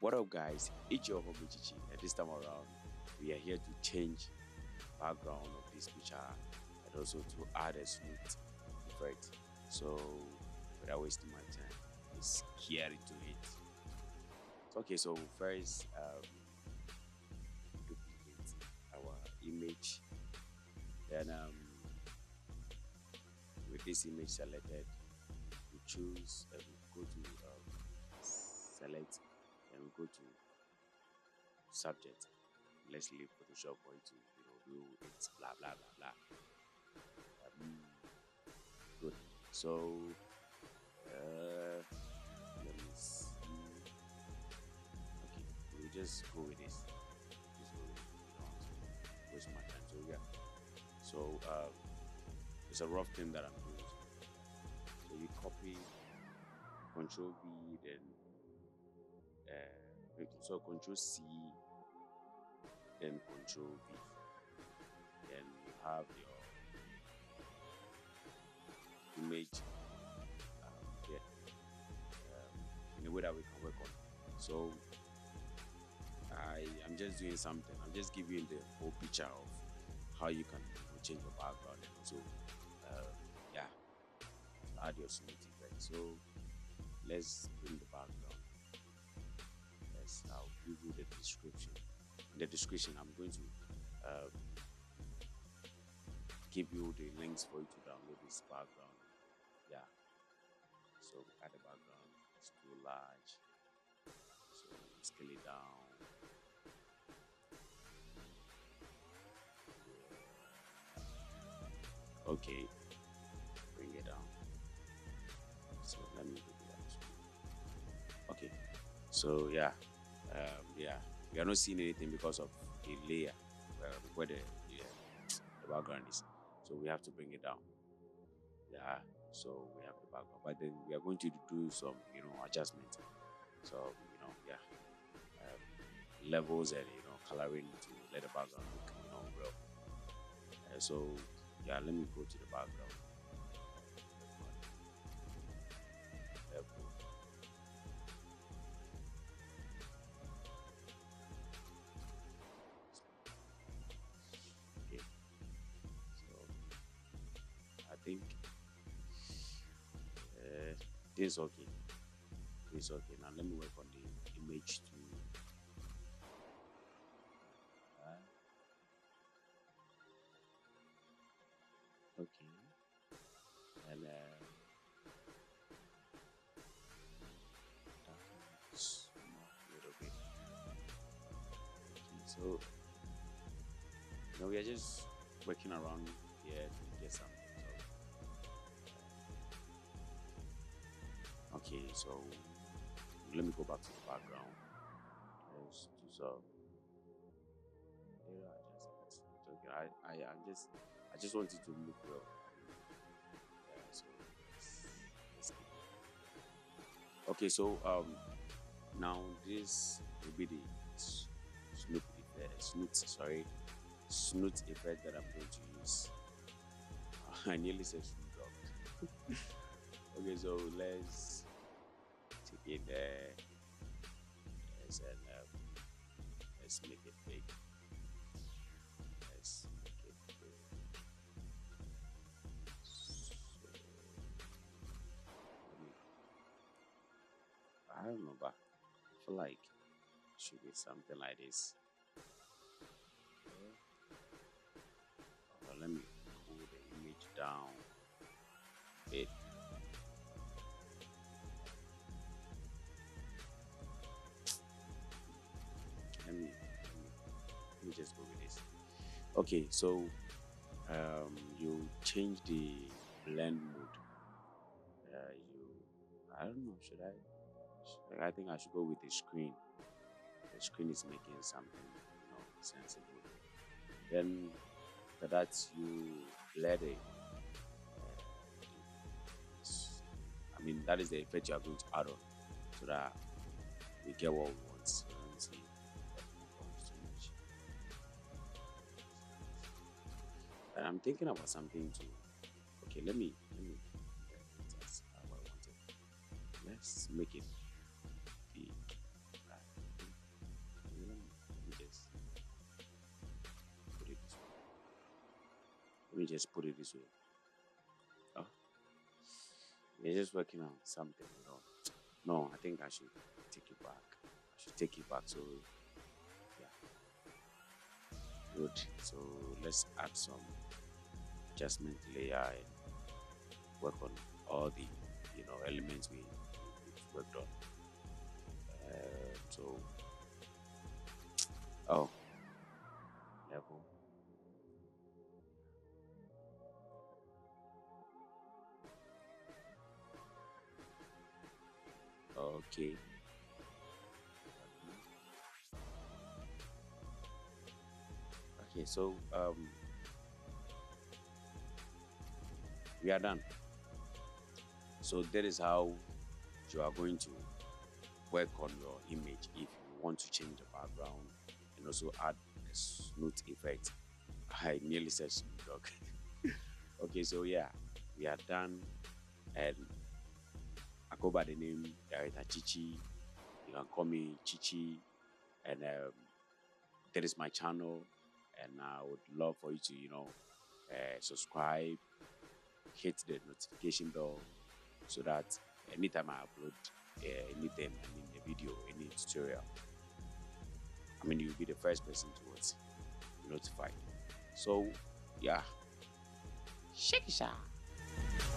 What up, guys? It's your homie Chichi, and this time around, we are here to change background of this picture and also to add a Snoot effect. So, without wasting my time, let's get into it. Okay, so first, duplicate our image. Then, with this image selected, we choose, we go to select, and we go to subject. Let's leave Photoshop for it to do it blah blah blah blah. Good. So let me see. Okay, we just go with this. Just go with it. We don't want to waste my time. So yeah. So it's a rough thing that I'm doing. So you copy, Control V, then so Control C, then Control V. Then you have your image here in a way that we can work on. So I'm just doing something. I'm just giving you the whole picture of how you can change your background and also yeah, add your smooth effect. So let's bring the background. I'll give you the description. In the description, I'm going to give you the links for you to download this background. Yeah. So add the background. It's too large. So scale it down. Okay. Bring it down. So let me do that. Okay. So yeah, yeah, we are not seeing anything because of the layer where the background is. So we have to bring it down. Yeah. So we have the background, but then we are going to do some adjustments. So yeah, levels and coloring to let the background look real. So yeah, let me go to the background. Level. Okay. So I think this is okay. This is okay. Now let me work on the image too. Okay. And small little bit. Okay, so we are just working around here to get something. So, okay, so let me go back to the background. Let's do some area adjustments. Okay, I just want it to look well. Yeah, so let's keep it. Okay, so now this will be the Snoot effect that I'm going to use. I nearly said Snoop Dogg. Okay, so let's take it there. Yes, and let's make it big. Let's make it big. So, I don't know, but I feel like it should be something like this. Let me pull the image down a bit. Let me just go with this. Okay, so you change the blend mode. I don't know, I think I should go with the screen. The screen is making something sensible. Then after that you blend it. I mean, that is the effect you are going to add on so that we get what we want. So let me see. And I'm thinking about something too. Okay, let me that's what I wanted. Let's make it big. me just put it this way. Oh, we're just working on something, you know. No, I think I should take it back. I should take it back. So yeah, good. So let's add some adjustment layer and work on all the elements we've worked on. So oh, level. Okay. Okay. So we are done. So that is how you are going to work on your image if you want to change the background and also add a Snoot effect. I nearly said Snoot dog. Okay, so yeah, we are done, and I go by the name Director Chichi. You can call me Chichi, and that is my channel, and I would love for you to subscribe, hit the notification bell, so that anytime I upload anything, a video, any tutorial, you'll be the first person to be notified. So yeah, shake it out.